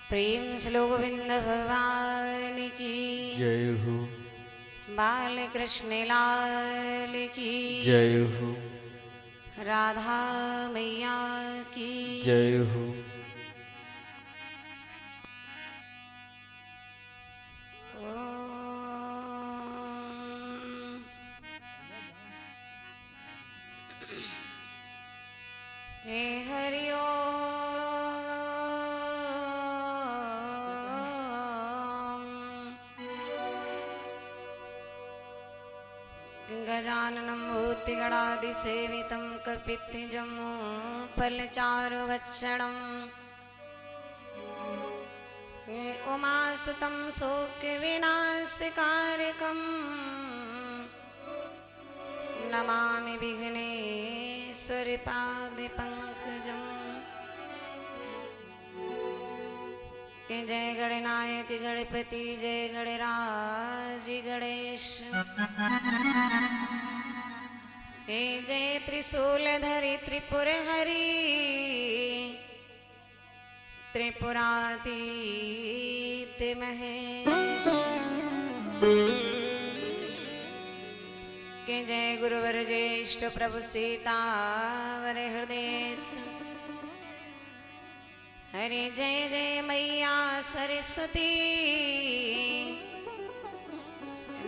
प्रेम श्लोक गोविंद भगवान की जय हो। बाल कृष्ण लाल की जय हो। राधा मैया की जय हो। ओम। हे हरि ओम। गजाननं भूतिगणादिसेवितं कपित्थजम्मू फलचारुभक्षणम् उमासुतं शोकविनाशकारकम् नमामि विघ्नेश्वरपादपङ्कजम्। के जय गणनायक गणपति जय गणराज गणेश के जय त्रिशूलधरि त्रिपुरहरि त्रिपुरातीत महेश के जय गुरुवर ज्येष्ठ प्रभु सीतावर हृदय हरे जय जय मैया सरस्वती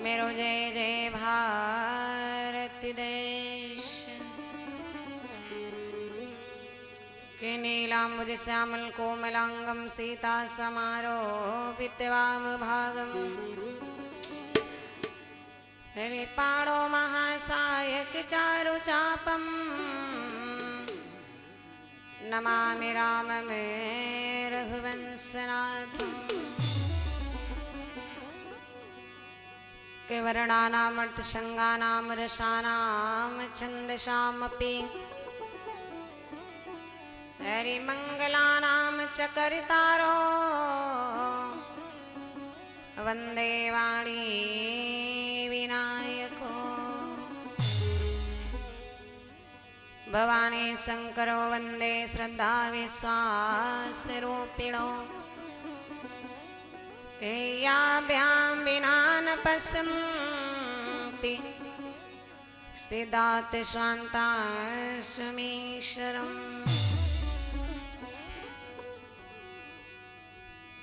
मेरो जय जय भारत देश के नीलाम्बुज श्यामल कोमलांगम सीता समारोपितवाम भागम हरे पाणो महासायक चारु चापम नमामि रामं रघुवंशनाथं के वर्णानामर्थसंगानां रसानां छन्दसामपि हरिमङ्गलानां च कर्तारो वन्दे वाणी विनायको भवानी शंकरो वंदे श्रद्धा विश्वास रूपिणो याभ्यां विना न पश्यन्ति सिद्धात् स्वान्ता सुमीश्वरम्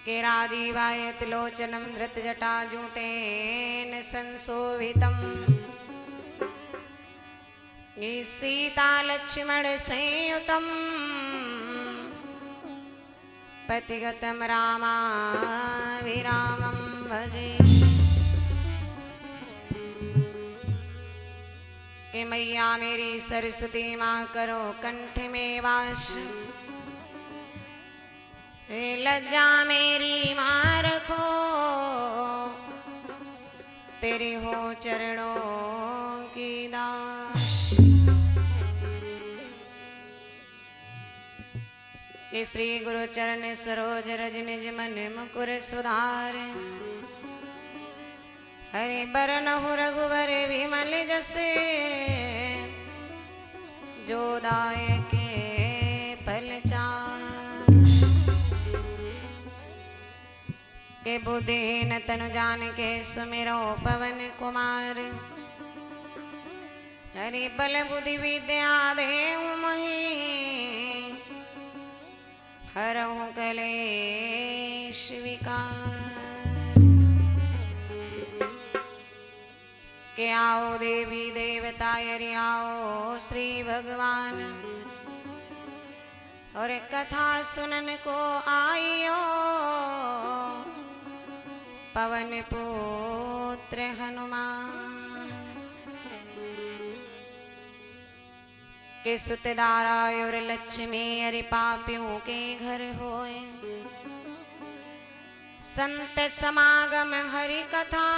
के राजीवायत लोचनं धृतजटाजूटेन संशोभितम् सीता लक्ष्मण संयुतं पतिगतं रामाभिरामं भजे के मैया मेरी सरस्वती माँ करो कंठ में वास लज्जा मेरी माँ रखो तेरे हो चरणों की दास श्री गुरु चरण सरोज रज निज मन मुकुर सुधार हरे बरनहु रघुवर विमल जसे जो दायके फल चार के बुद्धिहीन तनु जान के सुमिरो पवन कुमार हरि बल बुद्धि विद्या देहु मोहि हरहु कलेश विकार के आओ देवी देवता हरि आओ श्री भगवान और कथा सुनन को आइयो पवन पुत्र हनुमान के सुतदारा और लक्ष्मी हरि पापियों के घर होए संत समागम हरि कथा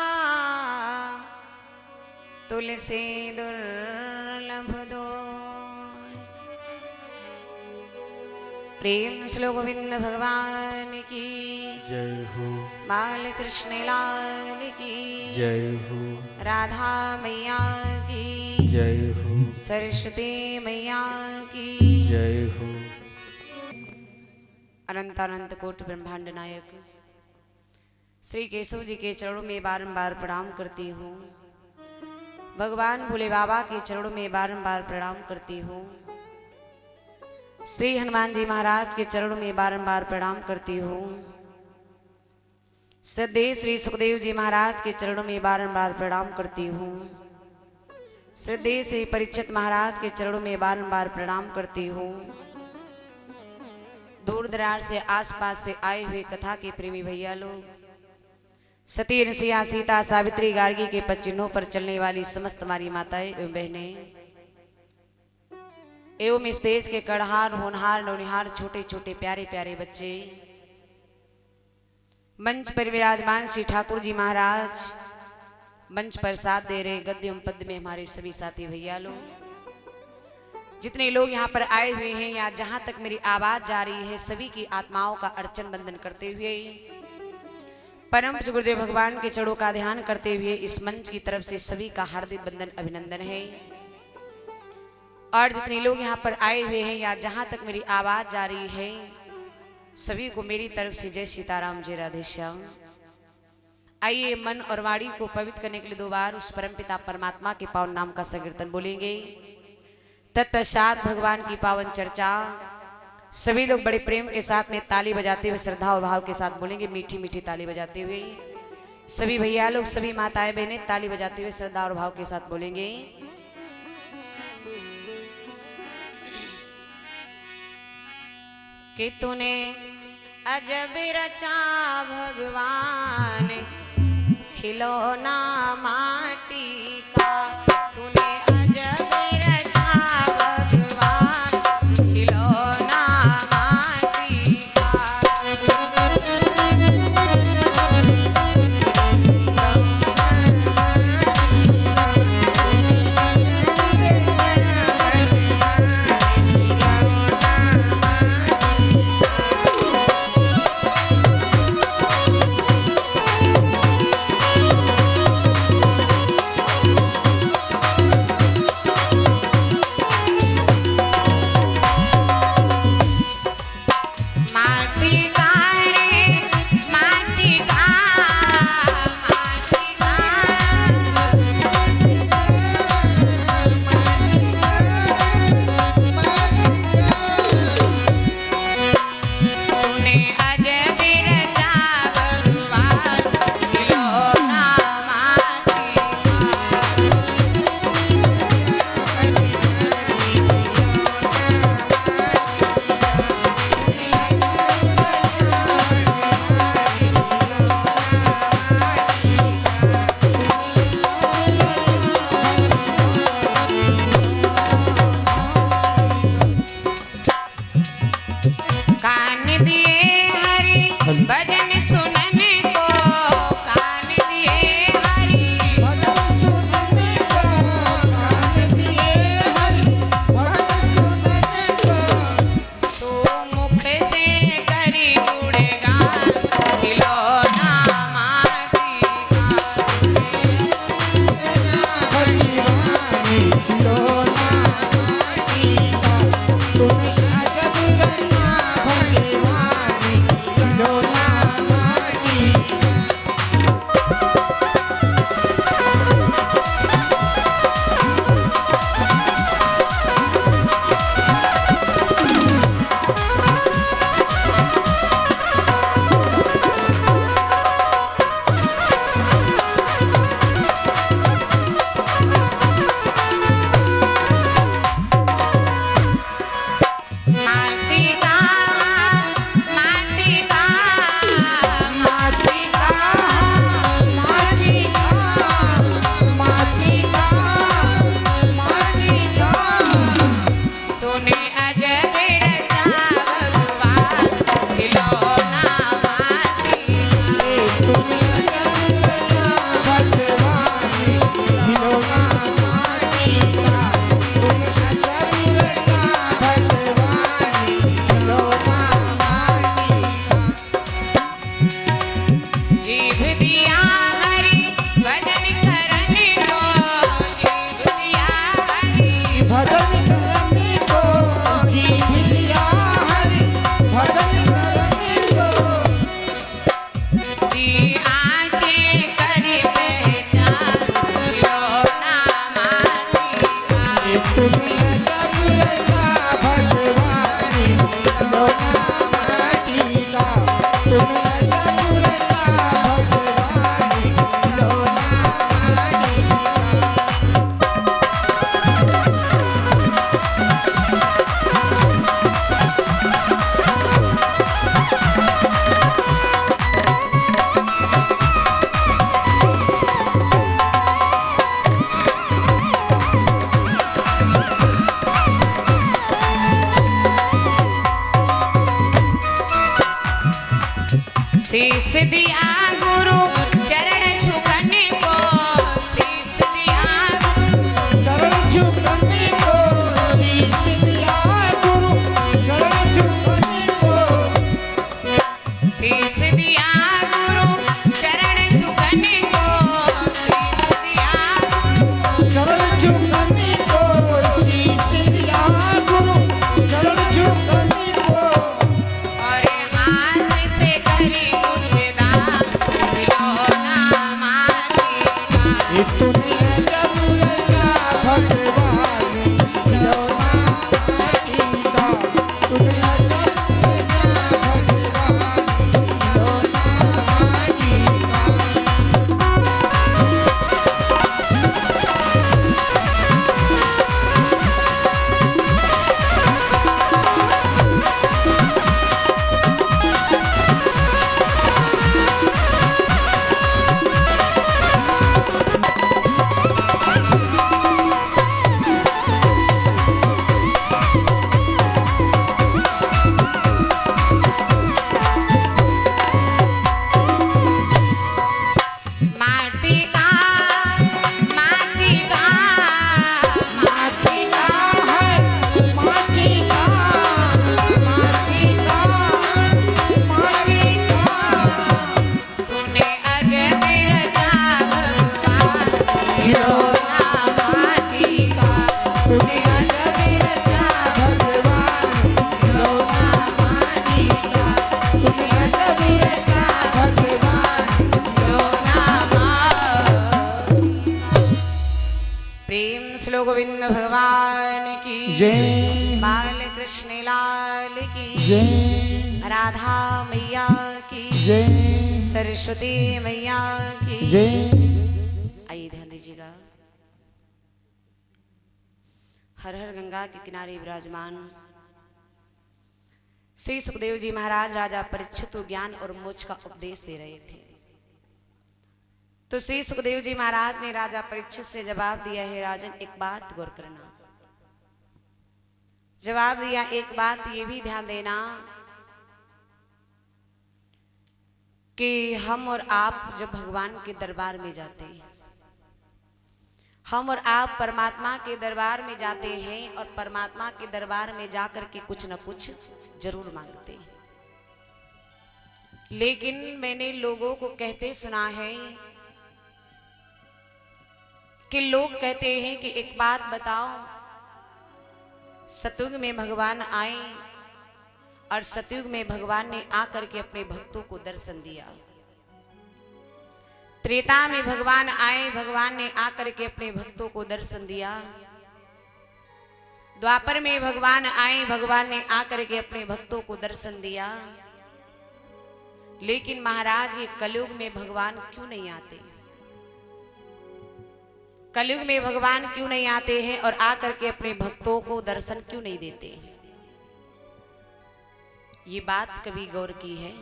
तुलसी दुर्लभ दो। प्रेम श्लोक गोविंद भगवान की जय हो। बाल कृष्ण लाल की जय हो। राधा मैया की जय हो। सरस्वती मैया की जय हो। अनंत अनंत कोटि ब्रह्मांड नायक श्री केशव जी के चरणों में बारंबार प्रणाम करती हूँ। भगवान भोले बाबा के चरणों में बारंबार प्रणाम करती हूँ। श्री हनुमान जी महाराज के चरणों में बारंबार प्रणाम करती हूँ। श्रद्धेय श्री सुखदेव जी महाराज के चरणों में बारंबार प्रणाम करती हूँ। श्रद्धेय श्री परीक्षित महाराज के चरणों में बारंबार प्रणाम करती हूँ। दूर दराज से आसपास से आए हुए कथा के प्रेमी भैया लोग, सती अनुसुईया सीता सावित्री गार्गी के पच्चिन्हों पर चलने वाली समस्त हमारी माताएं एवं बहनें एवं इस देश के कड़हार होनहार नौनिहार छोटे छोटे प्यारे प्यारे बच्चे, मंच पर विराजमान श्री ठाकुर जी महाराज, मंच पर साथ दे रहे गद्य एवं पद्य में हमारे सभी साथी भैया लोग, जितने लोग यहाँ पर आए हुए हैं या जहां तक मेरी आवाज जा रही है, सभी की आत्माओं का अर्चन बंदन करते हुए परम पूज्य गुरुदेव भगवान के चरणों का ध्यान करते हुए इस मंच की तरफ से सभी का हार्दिक बंदन अभिनंदन है। और जितने लोग यहाँ पर आए हुए हैं या जहां तक मेरी आवाज जा रही है, सभी को मेरी तरफ से जय सीताराम, जय राधे श्याम। आइए मन और वाणी को पवित्र करने के लिए 2 बार उस परमपिता परमात्मा के पावन नाम का संकीर्तन बोलेंगे। तत्पश्चात भगवान की पावन चर्चा सभी लोग बड़े प्रेम के साथ में ताली बजाते हुए श्रद्धा और भाव के साथ बोलेंगे। मीठी मीठी ताली बजाते हुए सभी भैया लोग, सभी माताएं बहनें ताली बजाते हुए श्रद्धा और भाव के साथ बोलेंगे। कि तूने अजब रचा भगवान खिलौना माटी का, तूने अजब रचा भगवान खिलौना माटी का। No, no. शीश दिया गुरु चरण झुकने को, शीश दिया चरण झुकने को, शीश दिया गुरु चरण झुकने को, शीश दिया गुरु चरण झुकने को, शीश दिया चरण झुकने को, शीश दिया गुरु चरण झुकने को। और हाथ से करी कुछ दान खिलौना माटी का। ये तूने जब लगा भगवान खिलौना माटी का, तूने जब लगा भगवान खिलौना माटी का। माटी का, माटी का, माटी का है, माटी का, माटी का, माटी का। तूने अजब रचा भगवान खिलौना माटी का। तूने अजब रचा भगवान खिलौना माटी का, तूने अजब रचा भगवान खिलौना माटी। प्रेम श्लोक गोविंद भगवान की जय। बाल कृष्ण लाल की जय राधा मैया की जय सरस्वती मैया की जय। आइए ध्यान दीजिएगा। हर हर गंगा के किनारे विराजमान श्री सुखदेव जी महाराज राजा परीक्षित को ज्ञान और मोक्ष का उपदेश दे रहे थे। तो श्री सुखदेव जी महाराज ने राजा परीक्षित से जवाब दिया है, राजन एक बात गौर करना। जवाब दिया, एक बात ये भी ध्यान देना कि हम और आप जब भगवान के दरबार में जाते हैं, हम और आप परमात्मा के दरबार में जाते हैं और परमात्मा के दरबार में जाकर के कुछ न कुछ जरूर मांगते हैं। लेकिन मैंने लोगों को कहते सुना है कि लोग कहते हैं कि एक बात बताओ, सतयुग में भगवान आए और सतयुग में भगवान ने आकर के अपने भक्तों को दर्शन दिया। त्रेता में भगवान आए, भगवान ने आकर के अपने भक्तों को दर्शन दिया। द्वापर में भगवान आए, भगवान ने आकर के अपने भक्तों को दर्शन दिया। लेकिन महाराज ये कलयुग में भगवान क्यों नहीं आते? कलयुग में भगवान क्यों नहीं आते हैं और आकर के अपने भक्तों को दर्शन क्यों नहीं देते? ये बात कभी गौर की है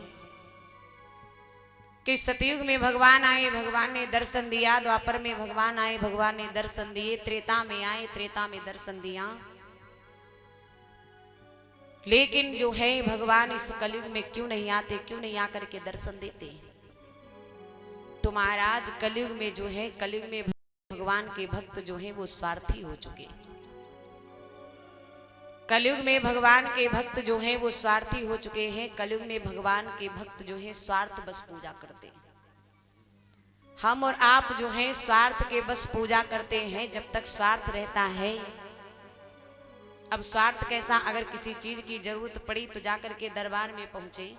कि सतयुग में भगवान आए, भगवान ने दर्शन दिया। द्वापर में भगवान आए, भगवान ने दर्शन दिए। त्रेता में आए, त्रेता में दर्शन दिया। लेकिन जो है भगवान इस कलयुग में क्यों नहीं आते, क्यों नहीं आकर के दर्शन देते? तो महाराज कलयुग में जो है, कलयुग में भगवान के भक्त जो हैं वो स्वार्थी हो चुके। कलयुग में भगवान के भक्त जो हैं वो स्वार्थी हो चुके हैं। कलयुग में भगवान के भक्त जो हैं स्वार्थ बस पूजा करते हैं। हम और आप जो हैं स्वार्थ के बस पूजा करते हैं जब तक स्वार्थ रहता है। अब स्वार्थ कैसा? अगर किसी चीज की जरूरत पड़ी तो जाकर के दरबार में पहुंचे।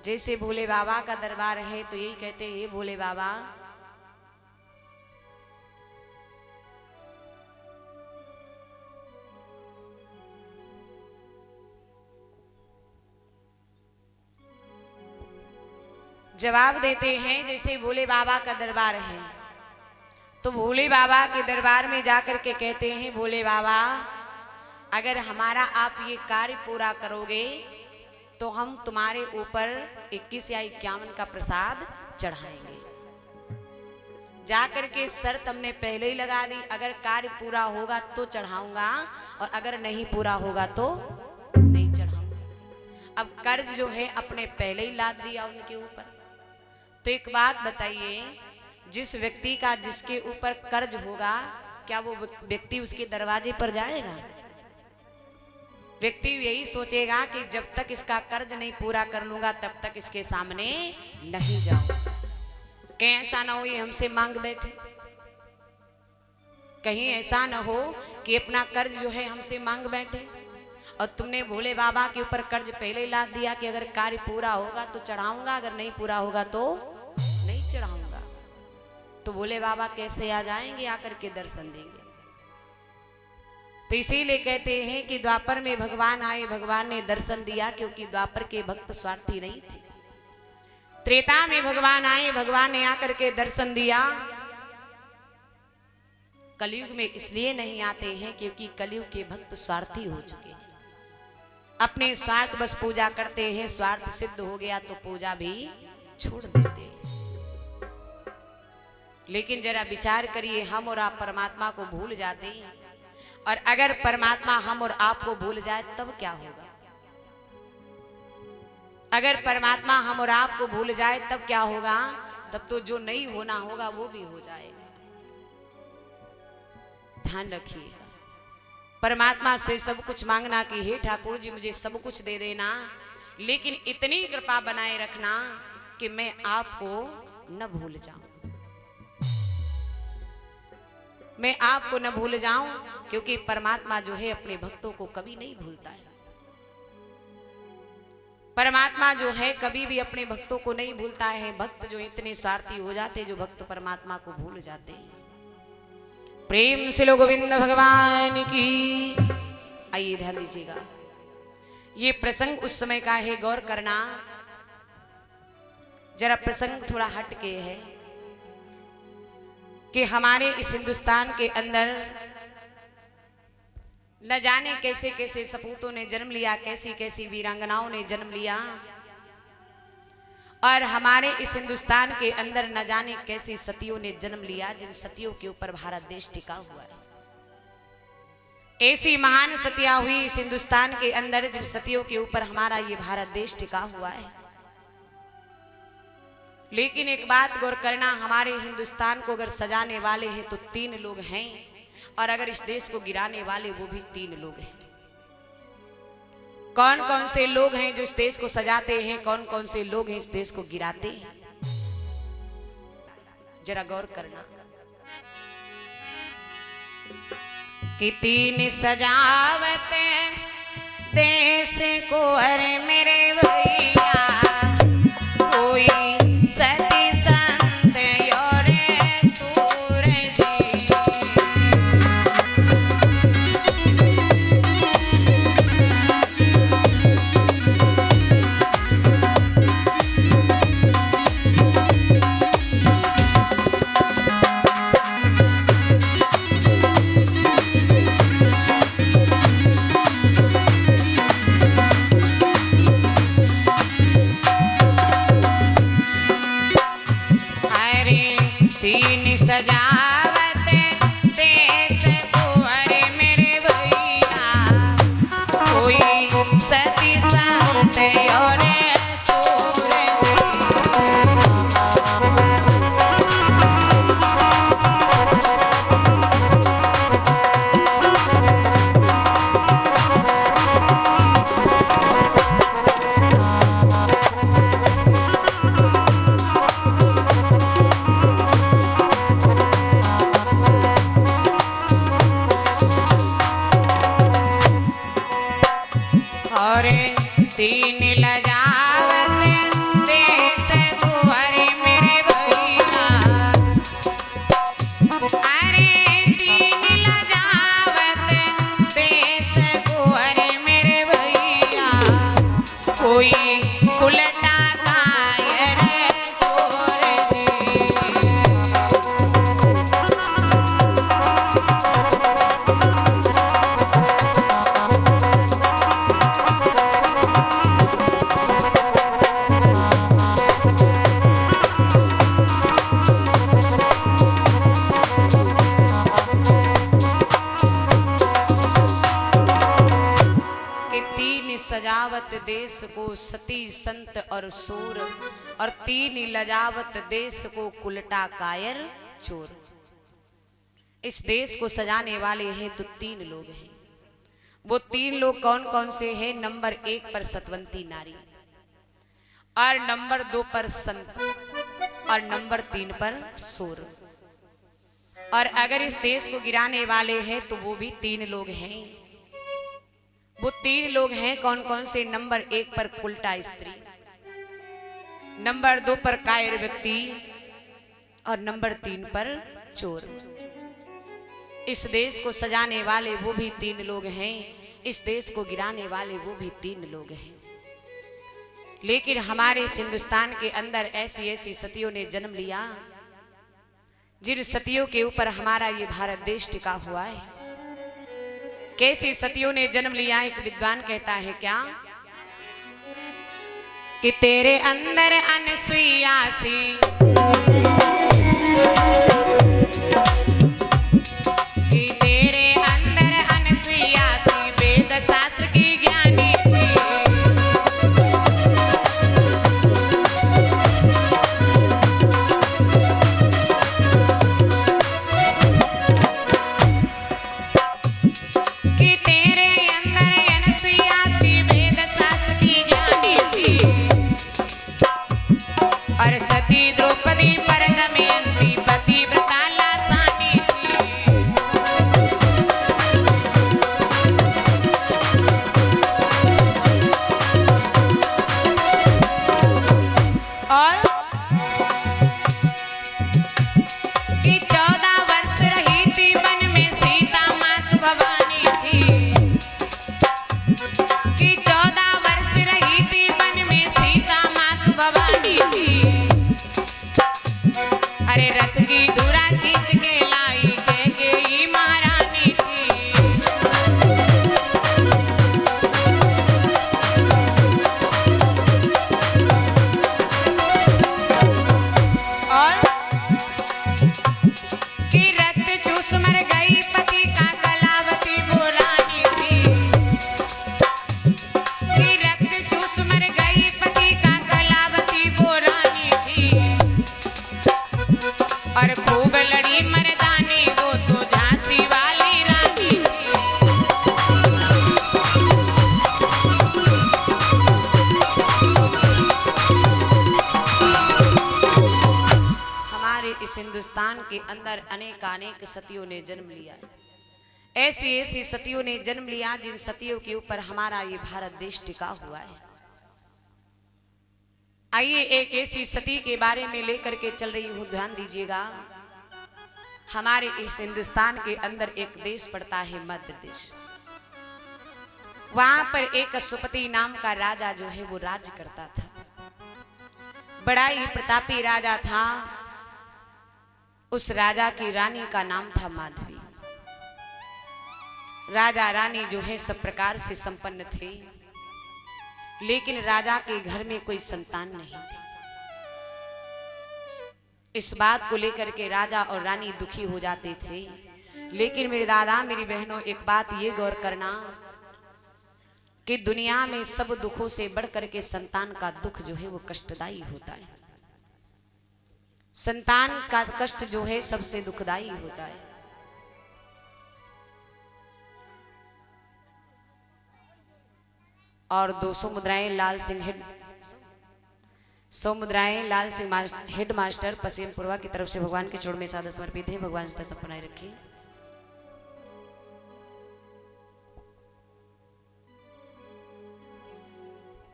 जैसे भोले बाबा का दरबार है तो यही कहते हैं, भोले बाबा जवाब देते हैं। जैसे भोले बाबा का दरबार है तो भोले बाबा के दरबार में जाकर के कहते हैं, भोले बाबा अगर हमारा आप ये कार्य पूरा करोगे तो हम तुम्हारे ऊपर 21 या 51 का प्रसाद चढ़ाएंगे। जाकर के शर्त हमने पहले ही लगा दी, अगर कार्य पूरा होगा तो चढ़ाऊंगा और अगर नहीं पूरा होगा तो नहीं चढ़ाऊंगा। अब कर्ज जो है अपने पहले ही लाद दिया उनके ऊपर। तो एक बात बताइए, जिस व्यक्ति का जिसके ऊपर कर्ज होगा, क्या वो व्यक्ति उसके दरवाजे पर जाएगा? व्यक्ति यही सोचेगा कि जब तक इसका कर्ज नहीं पूरा कर लूंगा तब तक इसके सामने नहीं जाऊं। कहीं ऐसा ना हो ये हमसे मांग बैठे, कहीं ऐसा ना हो कि अपना कर्ज जो है हमसे मांग बैठे और तुमने भोले बाबा के ऊपर कर्ज पहले ही लाद दिया कि अगर कार्य पूरा होगा तो चढ़ाऊंगा, अगर नहीं पूरा होगा तो नहीं चढ़ाऊंगा। तो भोले बाबा कैसे आ जाएंगे, आकर के दर्शन देंगे। तो इसीलिए कहते हैं कि द्वापर में भगवान आए, भगवान ने दर्शन दिया, क्योंकि द्वापर के भक्त स्वार्थी नहीं थे। त्रेता में भगवान आए, भगवान ने आकर के दर्शन दिया। कलयुग में इसलिए नहीं आते हैं क्योंकि कलयुग के भक्त स्वार्थी हो चुके हैं, अपने स्वार्थ बस पूजा करते हैं, स्वार्थ सिद्ध हो गया तो पूजा भी छोड़ देते हैं। लेकिन जरा विचार करिए, हम और आप परमात्मा को भूल जाते हैं, और अगर परमात्मा हम और आप को भूल जाए तब क्या होगा? अगर परमात्मा हम और आप को भूल जाए तब क्या होगा? तब तो जो नहीं होना होगा वो भी हो जाएगा। ध्यान रखिएगा, परमात्मा से सब कुछ मांगना कि हे ठाकुर जी मुझे सब कुछ दे देना, लेकिन इतनी कृपा बनाए रखना कि मैं आपको न भूल जाऊं, मैं आपको न भूल जाऊं, क्योंकि परमात्मा जो है अपने भक्तों को कभी नहीं भूलता है। परमात्मा जो है कभी भी अपने भक्तों को नहीं भूलता है। भक्त जो इतने स्वार्थी हो जाते, जो भक्त परमात्मा को भूल जाते हैं। प्रेम से लो गोविंद भगवान की। आइए ध्यान दीजिएगा, ये प्रसंग उस समय का है, गौर करना। जरा प्रसंग थोड़ा हट के है कि हमारे इस हिंदुस्तान के अंदर न जाने कैसे कैसे सपूतों ने जन्म लिया, कैसी कैसी वीरांगनाओं ने जन्म लिया, और हमारे इस हिंदुस्तान के अंदर न जाने कैसी सतियों ने जन्म लिया, जिन सतियों के ऊपर भारत देश टिका हुआ है। ऐसी महान सतियां हुई इस हिंदुस्तान के अंदर, जिन सतियों के ऊपर हमारा ये भारत देश टिका हुआ है। लेकिन एक बात गौर करना, हमारे हिंदुस्तान को अगर सजाने वाले हैं तो 3 लोग हैं, और अगर इस देश को गिराने वाले वो भी 3 लोग हैं। कौन कौन से लोग हैं जो इस देश को सजाते हैं, कौन कौन से लोग हैं इस देश को गिराते हैं? जरा गौर करना कि 3 सजावते देश को, अरे मेरे भैया, कोई सती संत और सूरज। सजावत देश को, अरे मेरे भैया, कोई सती संत और सूरज। और 3 लजावत देश को, अरे मेरे भैया, अरे 3 लजावत देश को, अरे मेरे भैया, कोई उल्टा कायर छोड़ दे। सजावत लजावत देश को सती संत और सूर, और 3 लजावत देश को कुलटा कायर चोर। इस देश को सजाने वाले हैं तो 3 लोग हैं। वो 3 लोग कौन कौन से हैं? नंबर 1 पर सतवंती नारी, और नंबर 2 पर संत, और नंबर 3 पर सूर। और अगर इस देश को गिराने वाले हैं तो वो भी 3 लोग हैं। वो 3 लोग हैं कौन कौन से? नंबर 1 पर उल्टा स्त्री, नंबर 2 पर कायर व्यक्ति, और नंबर 3 पर चोर। इस देश को सजाने वाले वो भी 3 लोग हैं, इस देश को गिराने वाले वो भी 3 लोग हैं। लेकिन हमारे इस हिंदुस्तान के अंदर ऐसी ऐसी सतियों ने जन्म लिया, जिन सतियों के ऊपर हमारा ये भारत देश टिका हुआ है। कैसी सतियों ने जन्म लिया? एक विद्वान कहता है क्या कि तेरे अंदर अनसुईया सी, कि तेरे अंदर अनसुईया सी वेद शास्त्र की ज्ञानी थी। कि तेरे अंदर अनसुईया सी वेद शास्त्र की ज्ञानी थी, और सती द्रौपदी पर दमयंती पतिव्रता लासानी थी। और कि 14 वर्ष रही थी वन में सीता मात भवानी थी, कि 14 वर्ष रही थी वन में सीता मात भवानी थी। अरे रथ की धुरा खींच के लाई कैकेयी महारानी थी। और कि रक्त चूस मर गई पति का कलावती वो रानी थी, कि रक्त चूस मर गई पति का कलावती वो रानी थी। और खूब लड़ी मर्दानी वो तो झांसी वाली रानी थी। हमारे इस हिंदुस्तान के अंदर अनेकानेक सतियों ने जन्म लिया है। ऐसी ऐसी सतियों ने जन्म लिया जिन सतियों के ऊपर हमारा ये भारत देश टिका हुआ है। आइए एक ऐसी सती के बारे में लेकर के चल रही हूं, ध्यान दीजिएगा। हमारे इस हिंदुस्तान के अंदर एक देश पड़ता है मध्य प्रदेश। वहां पर एक अश्वपति नाम का राजा जो है वो राज करता था। बड़ा ही प्रतापी राजा था। उस राजा की रानी का नाम था माधवी। राजा रानी जो है सब प्रकार से संपन्न थे, लेकिन राजा के घर में कोई संतान नहीं थी। इस बात को लेकर के राजा और रानी दुखी हो जाते थे। लेकिन मेरे दादा मेरी बहनों, एक बात ये गौर करना कि दुनिया में सब दुखों से बढ़कर के संतान का दुख जो है वो कष्टदायी होता है। संतान का कष्ट जो है सबसे दुखदायी होता है। और 200 मुद्राएं लाल सिंह हेड मास्टर पश्चिमपुरवा की तरफ से भगवान के चरण में सादर समर्पित है। भगवान उसका सब बनाए रखिए।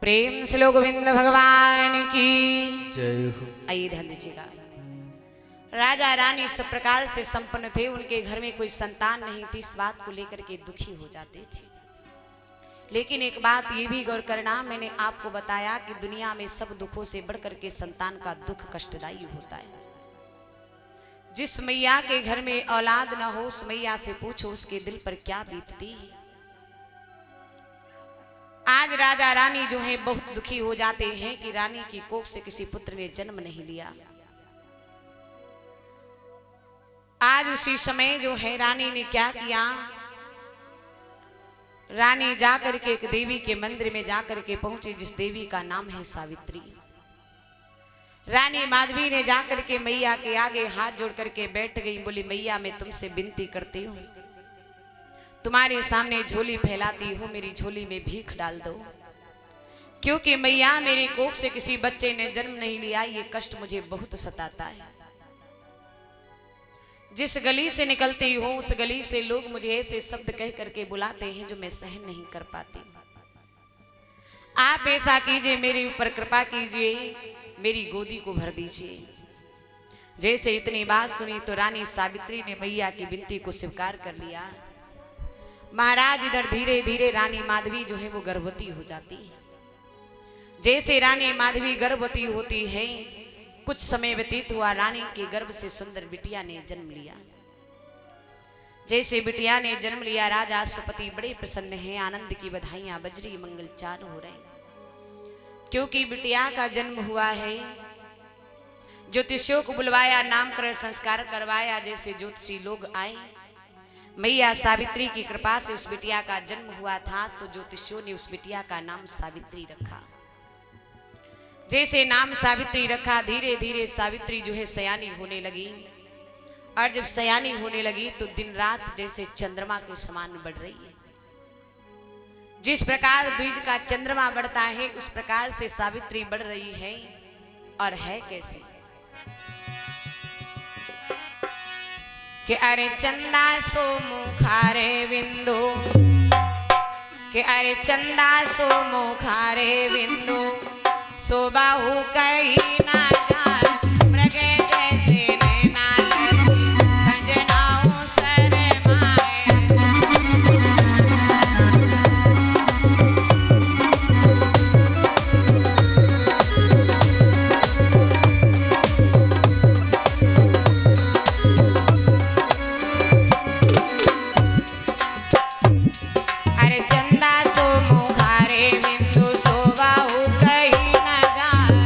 प्रेम से लोग गोविंद भगवान की जय हो। आइए ध्यान दीजिएगा। राजा रानी सब प्रकार से संपन्न थे, उनके घर में कोई संतान नहीं थी। इस बात को लेकर के दुखी हो जाते थे। लेकिन एक बात ये भी गौर करना, मैंने आपको बताया कि दुनिया में सब दुखों से बढ़कर के संतान का दुख कष्टदायी होता है। जिस मैया के घर में औलाद न हो, उस मैया से पूछो उसके दिल पर क्या बीतती है। आज राजा रानी जो है बहुत दुखी हो जाते हैं कि रानी की कोख से किसी पुत्र ने जन्म नहीं लिया। आज उसी समय जो है रानी ने क्या किया रानी जाकर के एक देवी के मंदिर में जाकर के पहुंची, जिस देवी का नाम है सावित्री। रानी माधवी ने जाकर के मैया के आगे हाथ जोड़ करके बैठ गई। बोली, मैया मैं तुमसे विनती करती हूँ, तुम्हारे सामने झोली फैलाती हूँ, मेरी झोली में भीख डाल दो, क्योंकि मैया मेरे कोख से किसी बच्चे ने जन्म नहीं लिया, ये कष्ट मुझे बहुत सताता है। जिस गली से निकलती हूँ उस गली से लोग मुझे ऐसे शब्द कह करके बुलाते हैं जो मैं सहन नहीं कर पाती। आप ऐसा कीजिए, मेरे ऊपर कृपा कीजिए, मेरी गोदी को भर दीजिए। जैसे इतनी बात सुनी तो रानी सावित्री ने मैया की विनती को स्वीकार कर लिया। महाराज इधर धीरे धीरे रानी माधवी जो है वो गर्भवती हो जाती है। जैसे रानी माधवी गर्भवती होती है, कुछ समय व्यतीत हुआ, रानी के गर्भ से सुंदर बिटिया ने जन्म लिया। जैसे बिटिया ने जन्म लिया, राजा सुपति बड़े प्रसन्न हैं, आनंद की बधाइयां बज रही, मंगलचार हो रहे, क्योंकि बिटिया का जन्म हुआ है। ज्योतिषियों को बुलवाया, नामकरण संस्कार करवाया। जैसे ज्योतिषी लोग आए, मैया सावित्री की कृपा से उस बिटिया का जन्म हुआ था, तो ज्योतिषियों ने उस बिटिया का नाम सावित्री रखा। जैसे नाम सावित्री रखा, धीरे धीरे सावित्री जो है सयानी होने लगी। और जब सयानी होने लगी तो दिन रात जैसे चंद्रमा के समान बढ़ रही है। जिस प्रकार द्विज का चंद्रमा बढ़ता है, उस प्रकार से सावित्री बढ़ रही है। और है कैसे कि अरे चंदा सो मुखारे बिंदु, कि अरे चंदा सो मुखारे बिंदु, सो बाहु कहीं ना जाए, मृगे जैसे नैना लगी, खंजनाओं शरमाए। अरे चंदा सो मुखारे बिंदु, सो बाहु कहीं ना जाए,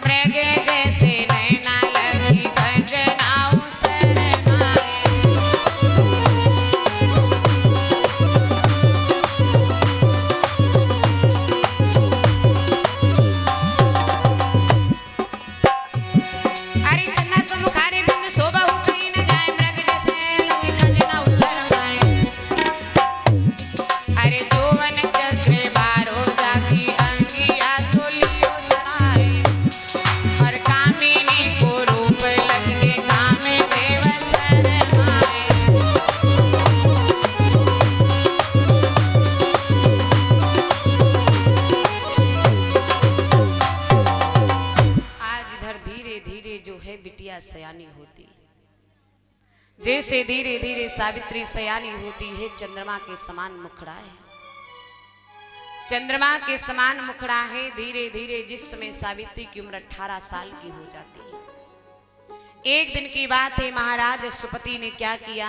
मृगे जैसे नैना लगी, खंजनाओं शरमाए। अरे चंदा सो मुखारे बिंदु, सो बाहु कहीं ना जाए, मृग जैसे लगी, खंजनाओं शरमाए। अरे जोवन चक्रे बारो जाकी, अंगिया तोलियो चढ़ाए, और कामिनी को रूप लगे, कामे देव शरमाए। आज इधर धीरे धीरे जो है बिटिया सयानी होती। जैसे धीरे धीरे सावित्री सयानी होती है, चंद्रमा के समान मुखड़ा है। चंद्रमा के समान मुखड़ा है। धीरे धीरे जिस समय सावित्री की उम्र 18 साल की हो जाती है। एक दिन की बात है, महाराज सुपति ने क्या किया,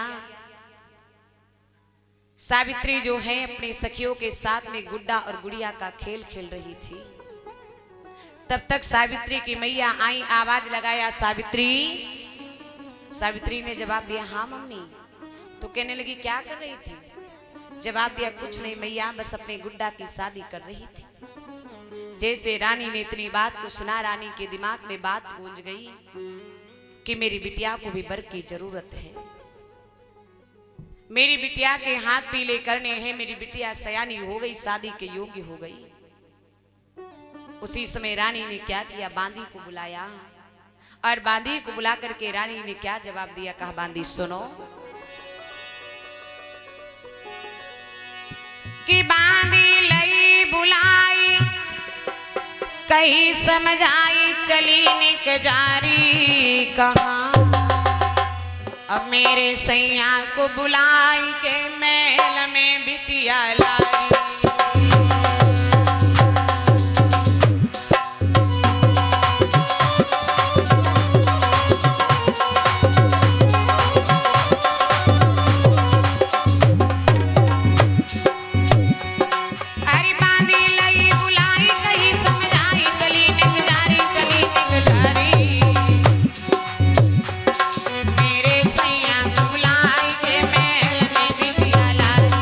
सावित्री जो है अपने सखियों के साथ में गुड्डा और गुड़िया का खेल खेल रही थी। तब तक सावित्री की मैया आई, आवाज लगाया, सावित्री। सावित्री ने जवाब दिया, हाँ मम्मी। तो कहने लगी, क्या कर रही थी? जवाब दिया, कुछ नहीं मैया, बस अपने गुड्डा की शादी कर रही थी। जैसे रानी ने इतनी बात को सुना, रानी के दिमाग में बात गूंज गई कि मेरी बिटिया को भी वर की जरूरत है, मेरी बिटिया के हाथ पीले करने हैं, मेरी बिटिया सयानी हो गई, शादी के योग्य हो गई। उसी समय रानी ने क्या किया, बांदी को बुलाया, और बांदी को बुला करके रानी ने क्या जवाब दिया, कहा, बांदी सुनो कि बांदी लई बुलाई, कहीं समझाई, चली निक जारी कहाँ। अब मेरे सैया को बुलाई के महल में बिटिया लाई। मेरे सैया को बुलाई के महल में बिटिया लाई।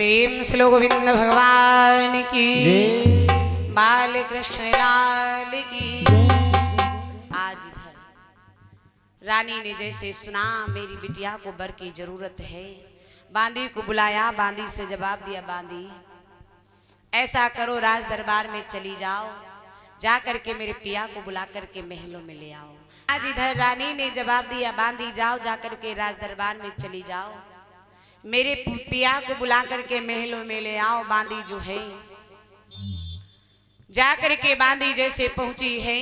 प्रेम श्लो गोविंद भगवान की जय बाल कृष्ण लाल की। आज इधर रानी ने जैसे सुना मेरी बिटिया को बर की जरूरत है, बांदी को बुलाया, बांदी से जवाब दिया, बांदी ऐसा करो राज दरबार में चली जाओ, जा करके मेरे पिया को बुला करके महलों में ले आओ। आज इधर रानी ने जवाब दिया, बांदी जाओ, जा करके राज दरबार में चली जाओ, मेरे पिया को बुला करके महलों में ले आओ। बांदी जो है जा करके बांदी जैसे पहुंची है,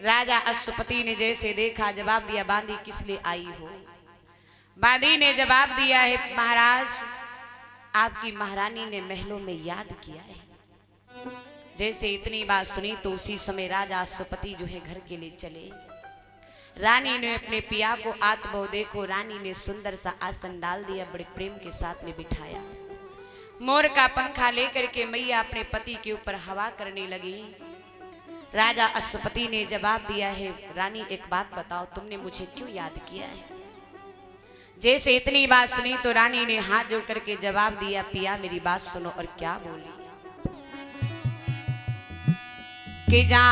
राजा अश्वपति ने जैसे देखा, जवाब दिया, बांदी किस लिए आई हो? बांदी ने जवाब दिया है, महाराज आपकी महारानी ने महलों में याद किया है। जैसे इतनी बात सुनी तो उसी समय राजा अश्वपति जो है घर के लिए चले। रानी ने अपने पिया को आत्मो देखो, रानी ने सुंदर सा आसन डाल दिया, बड़े प्रेम के साथ में बिठाया। मोर का पंखा लेकर के मैया अपने पति के ऊपर हवा करने लगी। राजा अश्वपति ने जवाब दिया है, रानी एक बात बताओ, तुमने मुझे क्यों याद किया है? जैसे इतनी बात सुनी तो रानी ने हाथ जोड़ करके जवाब दिया, पिया मेरी बात सुनो। और क्या बोली कि जा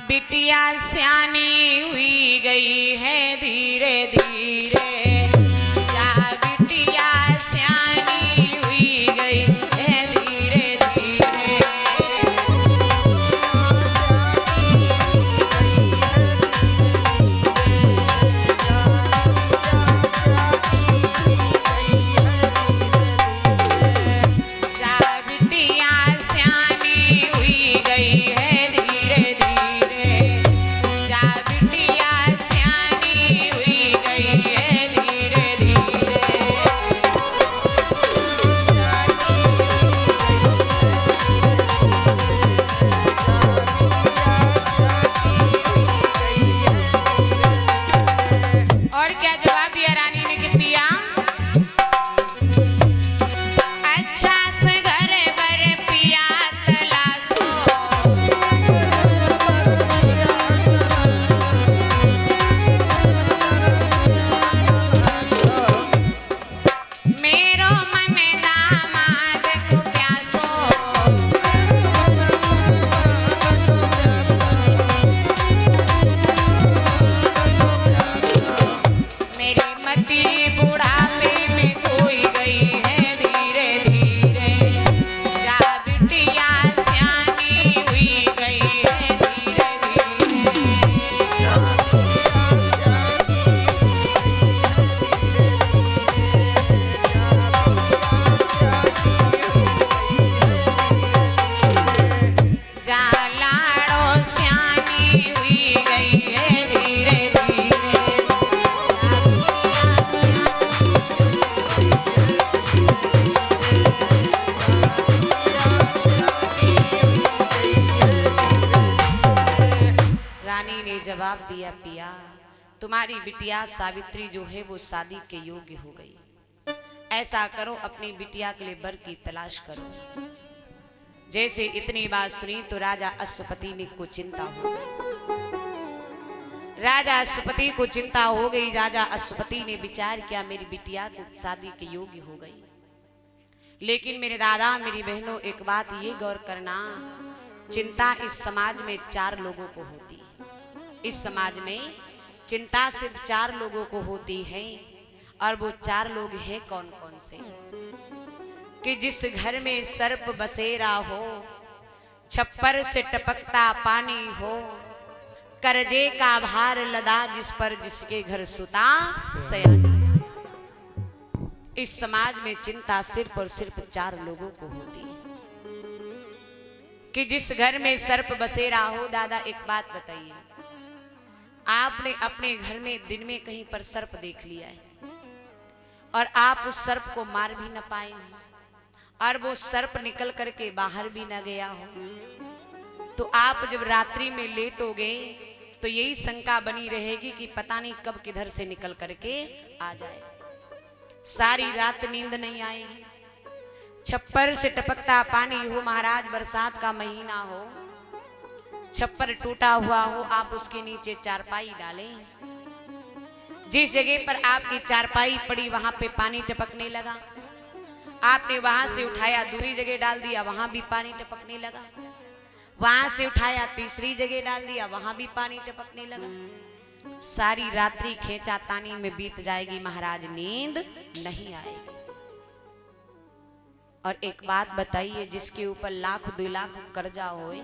बिटिया सियानी हुई गई है धीरे धीरे, जा बिटिया सियानी हुई गई है धीरे धीरे। जवाब दिया, पिया तुम्हारी बिटिया सावित्री जो है वो शादी के योग्य हो गई। ऐसा करो अपनी बिटिया के लिए वर की तलाश करो। जैसे इतनी बात सुनी तो राजा अश्वपति ने को चिंता हो गई। राजा अश्वपति को चिंता हो गई। राजा अश्वपति ने विचार किया, मेरी बिटिया को शादी के योग्य हो गई, लेकिन मेरे दादा मेरी बहनों एक बात ये गौर करना, चिंता इस समाज में 4 लोगों को होती है। इस समाज में चिंता सिर्फ 4 लोगों को होती है, और वो 4 लोग हैं कौन कौन से? कि जिस घर में सर्प बसेरा हो, छप्पर से टपकता पानी हो, कर्जे का भार लदा जिस पर, जिसके घर सुता सयानी। इस समाज में चिंता सिर्फ और सिर्फ 4 लोगों को होती है। कि जिस घर में सर्प बसेरा हो। दादा एक बात बताइए, आपने अपने घर में दिन में कहीं पर सर्प देख लिया है और आप उस सर्प को मार भी न पाए हो, और वो सर्प निकल करके बाहर भी न गया हो, तो आप जब रात्रि में लेटोगे तो यही शंका बनी रहेगी कि पता नहीं कब किधर से निकल करके आ जाए। सारी रात नींद नहीं आएगी। छप्पर से टपकता पानी हो, महाराज बरसात का महीना हो, छप्पर टूटा हुआ हो, आप उसके नीचे चारपाई डालें, जिस जगह पर आपकी चारपाई पड़ी वहां पे पानी टपकने लगा, आपने वहां से उठाया दूसरी जगह डाल दिया, वहां भी पानी टपकने लगा। वहां से उठाया तीसरी जगह डाल दिया, वहां भी पानी टपकने लगा। सारी रात्रि खींचातानी में बीत जाएगी महाराज, नींद नहीं आएगी। और एक बात बताइए, जिसके ऊपर लाख 2 लाख कर्जा होए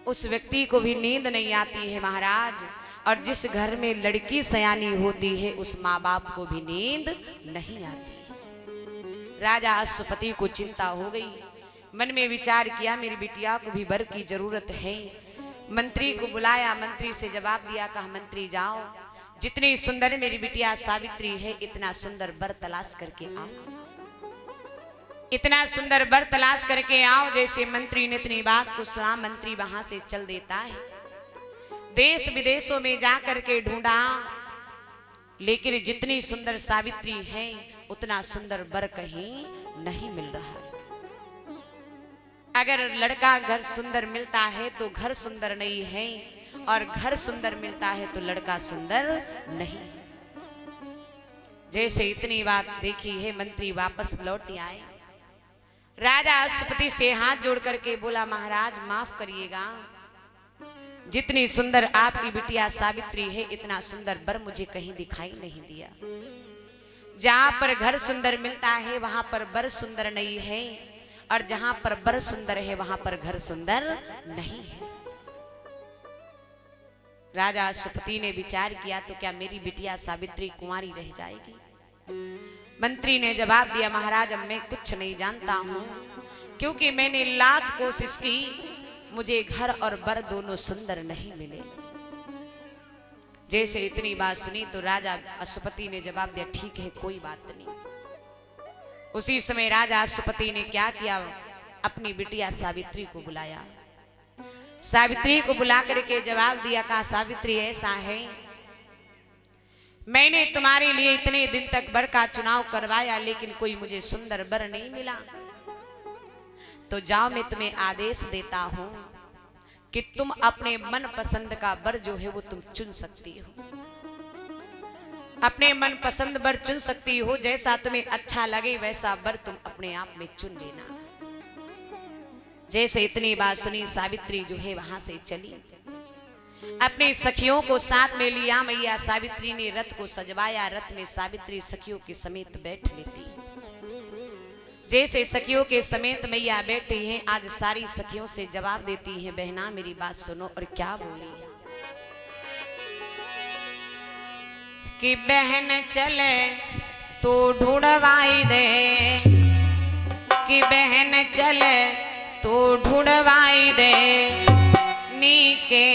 उस व्यक्ति को भी नींद नहीं आती है महाराज। और जिस घर में लड़की सयानी होती है उस माँ बाप को भी नींद नहीं आती है। राजा अश्वपति को चिंता हो गई, मन में विचार किया मेरी बिटिया को भी वर की जरूरत है। मंत्री को बुलाया, मंत्री से जवाब दिया, कहा मंत्री जाओ, जितनी सुंदर मेरी बिटिया सावित्री है इतना सुंदर वर तलाश करके आओ, इतना सुंदर वर तलाश करके आओ। जैसे मंत्री ने इतनी बात को सुना, मंत्री वहां से चल देता है। देश विदेशों में जा करके ढूंढा, लेकिन जितनी सुंदर सावित्री है उतना सुंदर वर कहीं नहीं मिल रहा है। अगर लड़का घर सुंदर मिलता है तो घर सुंदर नहीं है, और घर सुंदर मिलता है तो लड़का सुंदर नहीं है। जैसे इतनी बात देखी है, मंत्री वापस लौट आए। राजा अश्वपति से हाथ जोड़ करके बोला, महाराज माफ करिएगा, जितनी सुंदर आपकी बिटिया सावित्री है इतना सुंदर वर मुझे कहीं दिखाई नहीं दिया। जहां पर घर सुंदर मिलता है वहां पर वर सुंदर नहीं है, और जहां पर वर सुंदर है वहां पर घर सुंदर नहीं है। राजा अश्वपति ने विचार किया, तो क्या मेरी बिटिया सावित्री कुंवारी रह जाएगी? मंत्री ने जवाब दिया, महाराज अब मैं कुछ नहीं जानता हूं, क्योंकि मैंने लाख कोशिश की, मुझे घर और वर दोनों सुंदर नहीं मिले। जैसे इतनी बात सुनी तो राजा अश्वपति ने जवाब दिया, ठीक है कोई बात नहीं। उसी समय राजा अश्वपति ने क्या किया, अपनी बिटिया सावित्री को बुलाया। सावित्री को बुला करके जवाब दिया, कहा सावित्री ऐसा है, मैंने तुम्हारे लिए इतने दिन तक वर का चुनाव करवाया, लेकिन कोई मुझे सुंदर वर नहीं मिला। तो जाओ, मैं तुम्हें आदेश देता हूं कि तुम अपने मन पसंद का वर जो है वो तुम चुन सकती हो, अपने मन पसंद वर चुन सकती हो। जैसा तुम्हें अच्छा लगे वैसा वर तुम अपने आप में चुन लेना। जैसे इतनी बात सुनी, सावित्री जो है वहां से चली, अपनी सखियों को साथ में लिया। मैया सावित्री ने रथ को सजवाया, रथ में सावित्री सखियों के समेत बैठ लेती। जैसे सखियों के समेत मैया बैठी हैं, आज सारी सखियों से जवाब देती हैं, बहना मेरी बात सुनो। और क्या बोली है कि बहन चले तो ढूंढवाई दे, कि बहन चले तो ढूंढवाई दे, नीके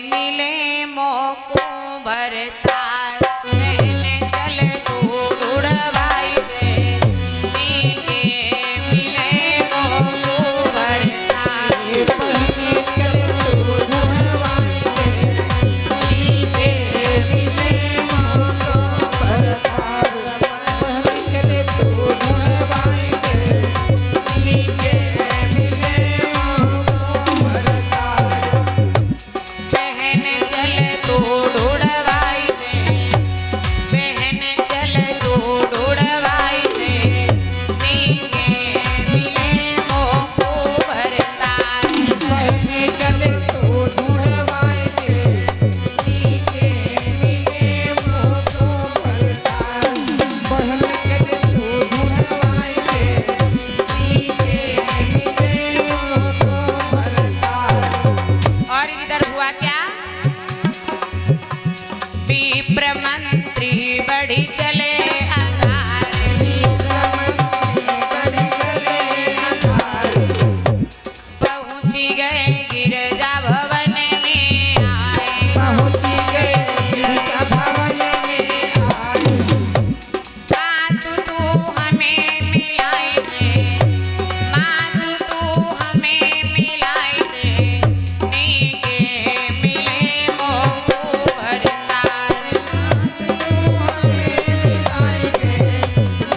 मिले मोको बरतार। बहन चले तो ढूंढवाई दे, नीके मिले मोको बरतार। बहन चले तो ढूंढवाई दे, नीके मिले मोको बरतार। बहन चले तो ढूंढवाई दे, नीके मिले मोको बरतार। बहन चले तो ढूंढवाई दे, बहन चले तो ढूंढवाई दे, नीके मिले मोको बरतार। बहन चले तो ढूंढवाई दे, नीके मिले मोको बरतार। बहन चले तो ढूंढवाई दे, नीके मिले मोको बरतार। और इधर हुआ क्या, विप्र मंत्री बढ़ी चले अंगार, पहुंची गए गिरजा भवन में आए। पहुंची गए गिरजा भवन में आए। मातु तू हमें मिलाई दे, मातु तू हमें मिलाई दे, नीके मिले मोको बरतार। हमें मिलाई दे,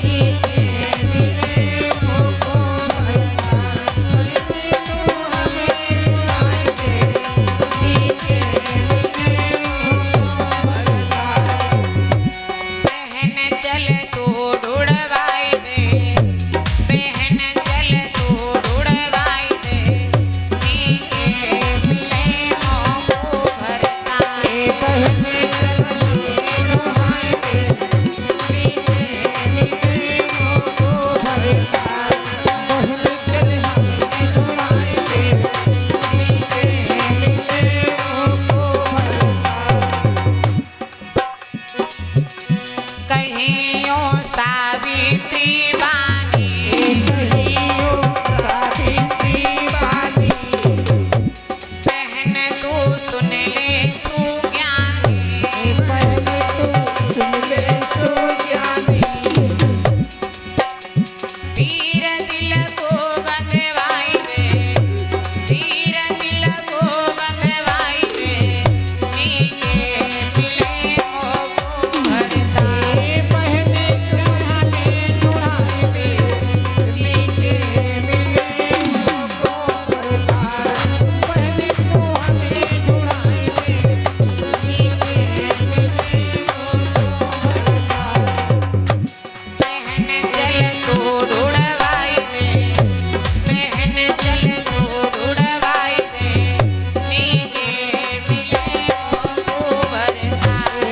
नीके मिले मोको बरतार। हमें मिलाई दे, नीके मिले मोको बरतार। बहन चले तो ढूंढवाई दे, कहियो सावित्री बानी, कहियो सावित्री बानी, बहन तू सुन ले सुज्ञानी, बहन तू सुन ले सुज्ञानी, तीर दिल को बंधवाई दे, तीर दिल को बंधवाई दे, नीके मिले मोको भरताई, बहन चढ़ाने चढ़ाई दे, नीके मिले मोको भरताई, बहन तू हमें चढ़ाई दे, नीके मिले मोको भरताई। बहन चल तू ढूंढवाई दे, बहन चल तू ढूंढवाई दे, नीके मिले मोको भरताई।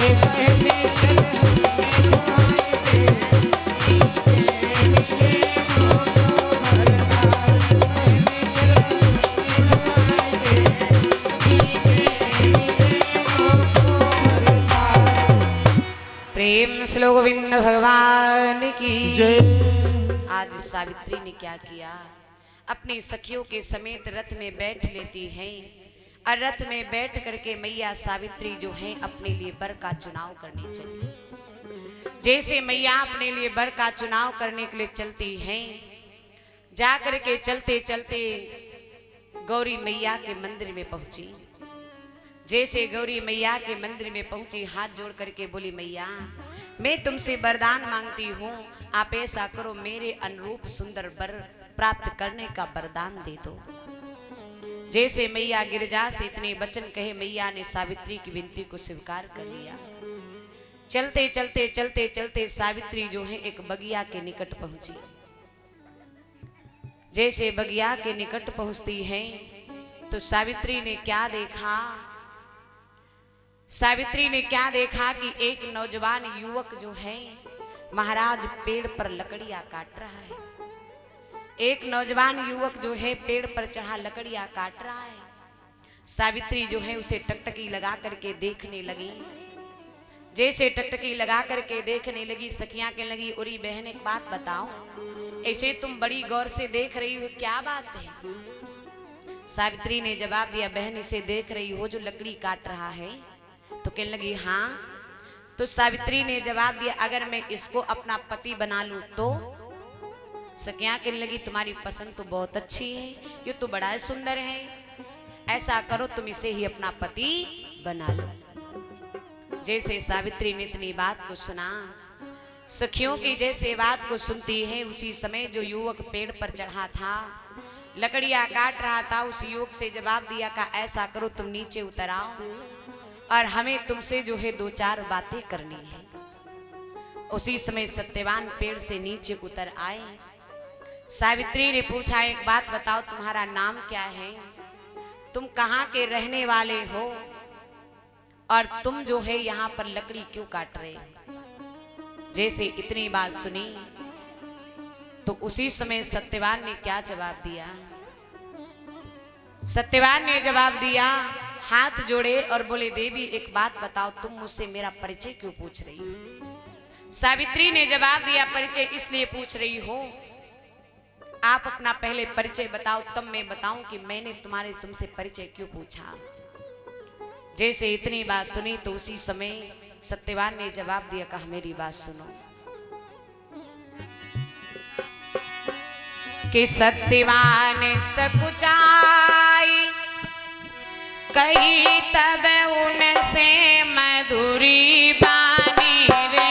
प्रेम श्लोक गोविंद भगवान की जय। आज सावित्री ने क्या किया, अपनी सखियों के समेत रथ में बैठ लेती हैं और रथ में बैठ करके मैया सावित्री जो है अपने लिए वर का चुनाव करने चलती। जैसे मैया अपने लिए वर का चुनाव करने के लिए चलती हैं, जा करके चलते चलते गौरी मैया के मंदिर में पहुंची। जैसे गौरी मैया के मंदिर में पहुंची, हाथ जोड़ करके बोली, मैया मैं तुमसे वरदान मांगती हूँ, आप ऐसा करो मेरे अनुरूप सुंदर वर प्राप्त करने का वरदान दे दो। जैसे मैया गिरजा से इतने वचन कहे, मैया ने सावित्री की विनती को स्वीकार कर लिया। चलते चलते चलते चलते सावित्री जो है एक बगिया के निकट पहुंची। जैसे बगिया के निकट पहुंचती है तो सावित्री ने क्या देखा, सावित्री ने क्या देखा कि एक नौजवान युवक जो है महाराज पेड़ पर लकड़ियां काट रहा है। एक नौजवान युवक जो है पेड़ पर चढ़ा लकड़ियां काट रहा है। सावित्री जो है उसे टकटकी लगा करके देखने लगी। जैसे टकटकी लगा करके देखने लगी, सखियां कहने लगी, उरी बहन एक बात बताओ, ऐसे तुम बड़ी गौर से देख रही हो, क्या बात है? सावित्री ने जवाब दिया, बहन इसे देख रही हो जो लकड़ी काट रहा है? तो कहने लगी हाँ। तो सावित्री ने जवाब दिया, अगर मैं इसको अपना पति बना लूं तो? सखियां कहने लगी, तुम्हारी पसंद तो बहुत अच्छी है, ये तो बड़ा सुंदर है, ऐसा करो तुम इसे ही अपना पति बना लो। जैसे सावित्री ने इतनी बात को सुना, सखियों की जैसे बात को सुनती है, उसी समय जो युवक पेड़ पर चढ़ा था, लकड़ियां काट रहा था, उस युवक से जवाब दिया का ऐसा करो तुम नीचे उतर आओ और हमें तुमसे जो है दो चार बातें करनी है। उसी समय सत्यवान पेड़ से नीचे उतर आए। सावित्री ने पूछा, एक बात बताओ, तुम्हारा नाम क्या है, तुम कहाँ के रहने वाले हो और तुम जो है यहाँ पर लकड़ी क्यों काट रहे हो? जैसे इतनी बात सुनी तो उसी समय सत्यवान ने क्या जवाब दिया? सत्यवान ने जवाब दिया, हाथ जोड़े और बोले, देवी एक बात बताओ, तुम मुझसे मेरा परिचय क्यों पूछ रही हो? सावित्री ने जवाब दिया, परिचय इसलिए पूछ रही हो, आप अपना पहले परिचय बताओ, तब मैं बताऊं कि मैंने तुमसे परिचय क्यों पूछा। जैसे इतनी बात सुनी तो उसी समय सत्यवान ने जवाब दिया, कहा मेरी बात सुनो कि सत्यवान सकुचाई कही तब उनसे मधुरी बानी रे।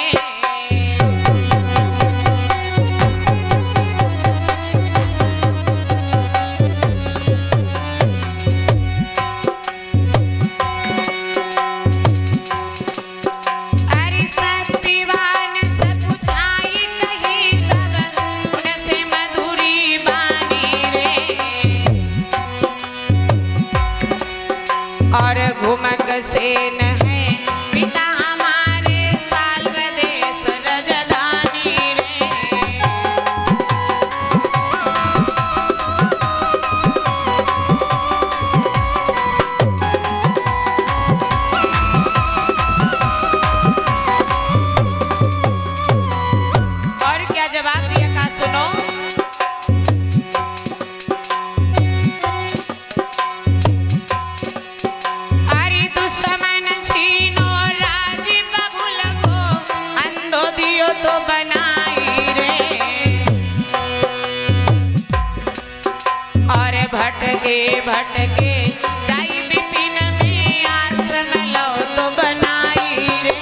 अरे सत्यवान सकुचाई कही तब उनसे मधुरी बानी रे। और घुमक सेन है पिता हमारे तो बनाई रे, और भटके भटके जाई विपिन में आश्रम लो तो बनाई रे।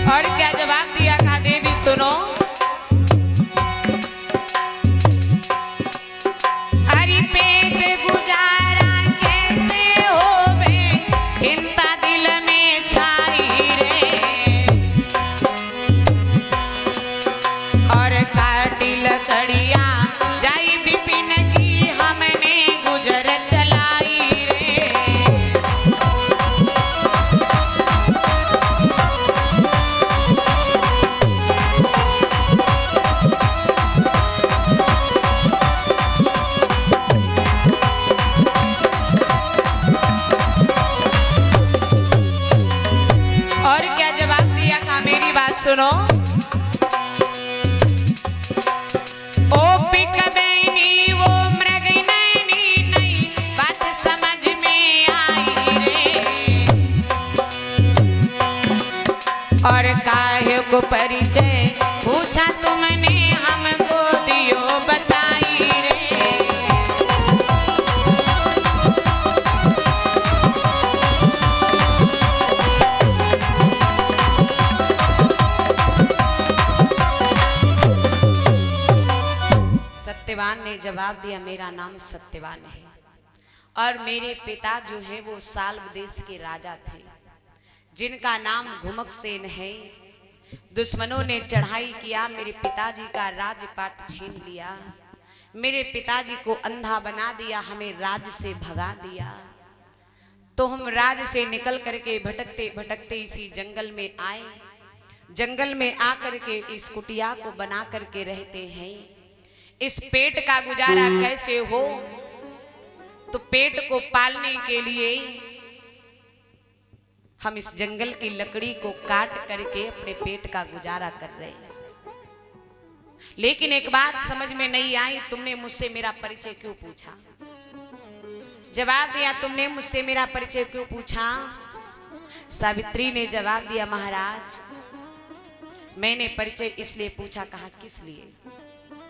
और क्या जवाब दिया था देवी सुनो, हरि पेट गुजारा कैसे होवे, चिंता दिल में छाई रे, और काटी लकड़िया जाई विपिन की हमने गुजर चलाई रे। और क्या जवाब दिया था मेरी बात सुनो, ओ पिक बैनी वो मृग नैनी नई बात समझ में आई रे, और काहे को परिचय पूछा तुमने हमको दियो बताई रे। सत्यवान ने जवाब दिया मेरा नाम सत्यवान है, और मेरे पिता जो है वो साल्व देश के राजा थे, जिनका नाम घुमक सेन है। दुश्मनों ने चढ़ाई किया, मेरे पिताजी का राजपाट छीन लिया, मेरे पिताजी को अंधा बना दिया, हमें राज से भगा दिया। तो हम राज से निकल करके भटकते भटकते इसी जंगल में आए, जंगल में आकर के इस कुटिया को बना करके रहते हैं। इस पेट का गुजारा कैसे हो, तो पेट को पालने के लिए हम इस जंगल की लकड़ी को काट करके अपने पेट का गुजारा कर रहे हैं। लेकिन एक बात समझ में नहीं आई, तुमने मुझसे मेरा परिचय क्यों पूछा? जवाब दिया, तुमने मुझसे मेरा परिचय क्यों पूछा? सावित्री ने जवाब दिया, महाराज मैंने परिचय इसलिए पूछा। कहा किस लिए?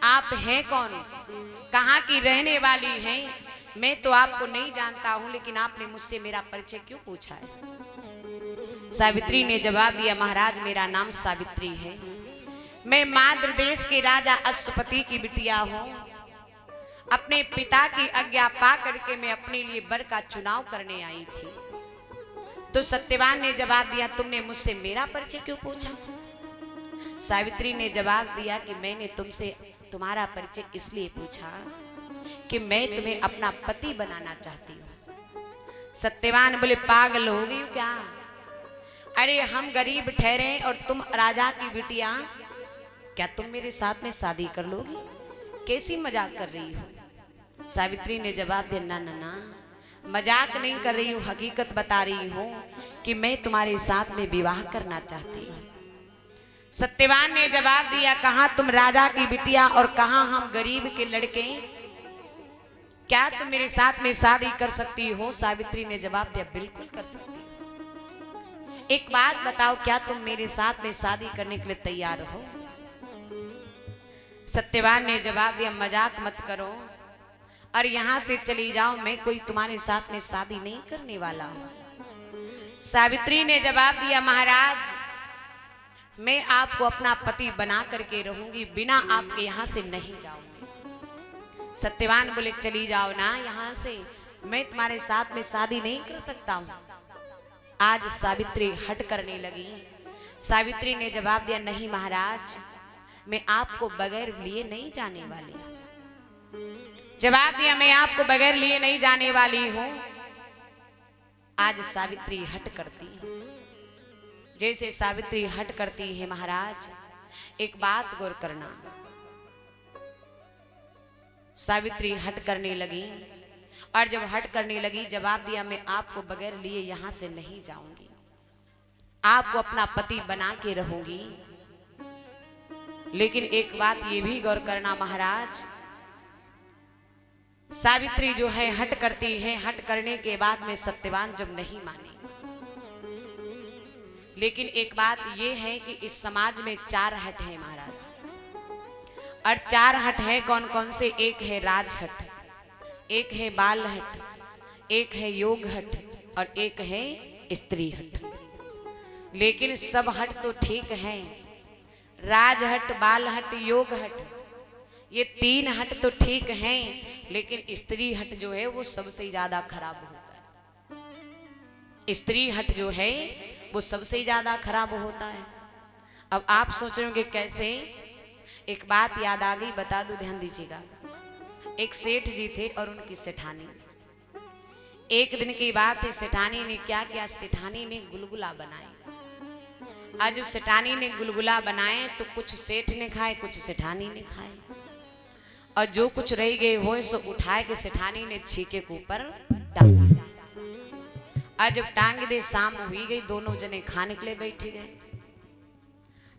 आप हैं कौन, कहाँ की रहने वाली हैं? मैं तो आपको नहीं जानता हूं, लेकिन आपने मुझसे मेरा परिचय क्यों पूछा है? सावित्री ने जवाब दिया, महाराज मेरा नाम सावित्री है, मैं माद्र देश के राजा अश्वपति की बिटिया हूँ। अपने पिता की आज्ञा पा करके मैं अपने लिए वर का चुनाव करने आई थी। तो सत्यवान ने जवाब दिया, तुमने मुझसे मेरा परिचय क्यों पूछा? सावित्री ने जवाब दिया कि मैंने तुमसे तुम्हारा परिचय इसलिए पूछा कि मैं तुम्हें अपना पति बनाना चाहती हूँ। सत्यवान बोले, पागल हो गई क्या? अरे हम गरीब ठहरे और तुम राजा की बिटिया, क्या तुम मेरे साथ में शादी कर लोगी? कैसी मजाक कर रही हो? सावित्री ने जवाब दिया, ना ना ना, मजाक नहीं कर रही हूँ, हकीकत बता रही हूँ कि मैं तुम्हारे साथ में विवाह करना चाहती हूँ। सत्यवान ने जवाब दिया, कहाँ तुम राजा की बिटिया और कहाँ हम गरीब के लड़के, क्या तुम मेरे साथ में शादी कर सकती हो? सावित्री ने जवाब दिया, बिल्कुल कर सकती हो। एक बात बताओ, क्या तुम मेरे साथ में शादी करने के लिए तैयार हो? सत्यवान ने जवाब दिया, मजाक मत करो और यहां से चली जाओ, मैं कोई तुम्हारे साथ में शादी नहीं करने वाला हूं। सावित्री ने जवाब दिया, महाराज मैं आपको अपना पति बना करके रहूंगी, बिना आपके यहां से नहीं जाऊंगी। सत्यवान बोले, चली जाओ ना यहां से, मैं तुम्हारे साथ में शादी नहीं कर सकता हूं। आज सावित्री हट करने लगी। सावित्री ने जवाब दिया, नहीं महाराज, मैं आपको बगैर लिए नहीं जाने वाली। जवाब दिया, मैं आपको बगैर लिए नहीं जाने वाली हूं। आज सावित्री हट करती है। जैसे सावित्री हट करती है, महाराज एक बात गौर करना, सावित्री हट करने लगी और जब हट करने लगी जवाब दिया, मैं आपको बगैर लिए यहां से नहीं जाऊंगी, आपको अपना पति बना के रहूंगी। लेकिन एक बात ये भी गौर करना महाराज, सावित्री जो है हट करती है, हट करने के बाद में सत्यवान जब नहीं माने। लेकिन एक बात ये है कि इस समाज में 4 हट है महाराज, और 4 हट है कौन कौन से? एक है राज हट, एक है बाल हट, एक है योग हट, और एक है स्त्री हट। लेकिन सब हट तो ठीक है, राज हट, बाल हट, योग हट, ये 3 हट तो ठीक हैं, लेकिन स्त्री हट जो है वो सबसे ज्यादा खराब होता है। स्त्री हट जो है वो सबसे ज्यादा खराब होता है। अब आप सोच रहे होंगे कैसे? एक बात याद आ गई, बता दूं, ध्यान दीजिएगा। एक सेठ जी थे और उनकी सेठानी। एक दिन की बात है, सेठानी ने क्या किया? सेठानी ने गुलगुला बनाए। आज उस सेठानी ने गुलगुला बनाए तो कुछ सेठ ने खाए, कुछ सेठानी ने खाए, और जो कुछ रह गए हो सो उठाए के सेठानी ने छीके के ऊपर टांग दिया। आज जब टांग दे, शाम हुई गई, दोनों जने खाने के लिए बैठ गए।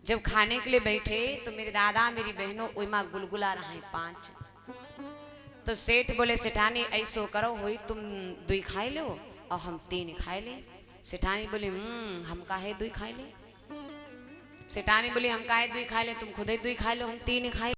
जब खाने के लिए बैठे तो मेरे दादा मेरी बहनों ओइमा गुलगुला रहा है 5। तो सेठ बोले सेठानी ऐसो करो, हुई तुम 2 खाए लो और हम 3 खाए ले। सेठानी बोले हम काहे 2 खाए ले। सेठानी बोली हम काहे 2 खाए ले, तुम खुद ही 2 खाए लो, हम 3 खाए।